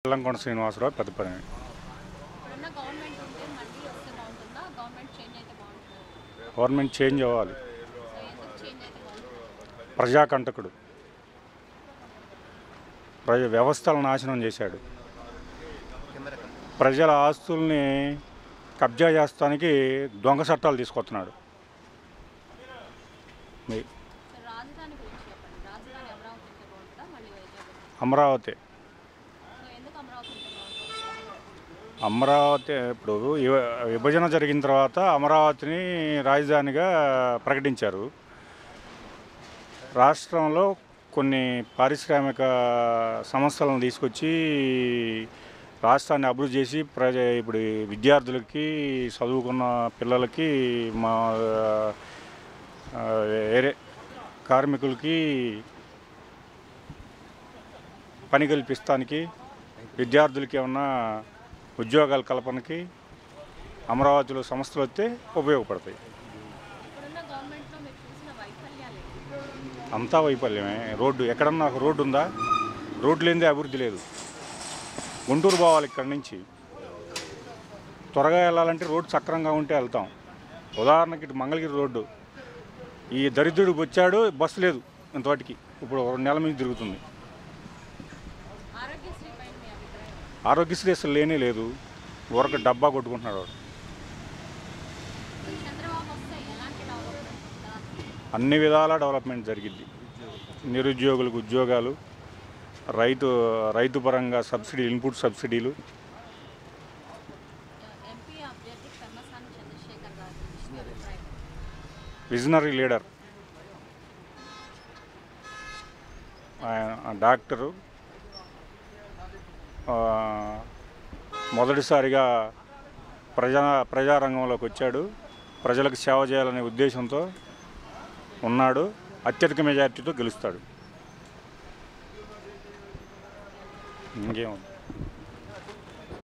Telangana Srinivasarao Peddapalli. Government change అవ్వాలి. ప్రజాకంటకుడు వ్యవస్థలను నాశనం చేశాడు. ప్రజల ఆస్తుల్ని కబ్జా చేస్తానికి దొంగ చట్టాలు తీసుకొస్తున్నాడు. అమరావతి ఇప్పుడు విభజన జరిగిన తర్వాత అమరావతిని రాజధానిగా ప్రకటించారు. రాష్ట్రంలో కొన్ని పారిశ్రామిక సంస్థలను తీసుకొచ్చి రాష్ట్రాన్ని అభివృద్ధి చేసి ఇప్పుడు విద్యార్థులకి, చదువుకున్న పిల్లలకి, మా వేరే కార్మికులకి పని కల్పిస్తానికి, విద్యార్థులకి ఏమన్నా ఉద్యోగాల కల్పనకి అమరావతిలో సంస్థలు వస్తే ఉపయోగపడతాయి. అంతా వైఫల్యమే. రోడ్డు ఎక్కడన్నా ఒక రోడ్డు ఉందా? రోడ్డు లేనిదే అభివృద్ధి లేదు. గుంటూరు పోవాలి, ఇక్కడి నుంచి త్వరగా వెళ్ళాలంటే రోడ్డు సక్రంగా ఉంటే వెళ్తాం. ఉదాహరణకి ఇటు మంగళగిరి రోడ్డు, ఈ దరిద్రుడు వచ్చాడు, బస్సు లేదు ఇంతవాటికి. ఇప్పుడు 2 నెలల నుంచి తిరుగుతుంది. ఆరోగ్యశ్రీ అసలు లేనే లేదు. ఊరకు డబ్బా కొట్టుకుంటున్నాడు వాడు. అన్ని విధాల డెవలప్మెంట్ జరిగిద్ది. నిరుద్యోగులకు ఉద్యోగాలు, రైతు పరంగా సబ్సిడీ, ఇన్పుట్ సబ్సిడీలు. విజనరీ లీడర్, ఆయన డాక్టరు. మొదటిసారిగా ప్రజారంగంలోకి వచ్చాడు. ప్రజలకు సేవ చేయాలనే ఉద్దేశంతో ఉన్నాడు. అత్యధిక మెజార్టీతో గెలుస్తాడు. ఇంకేముంది.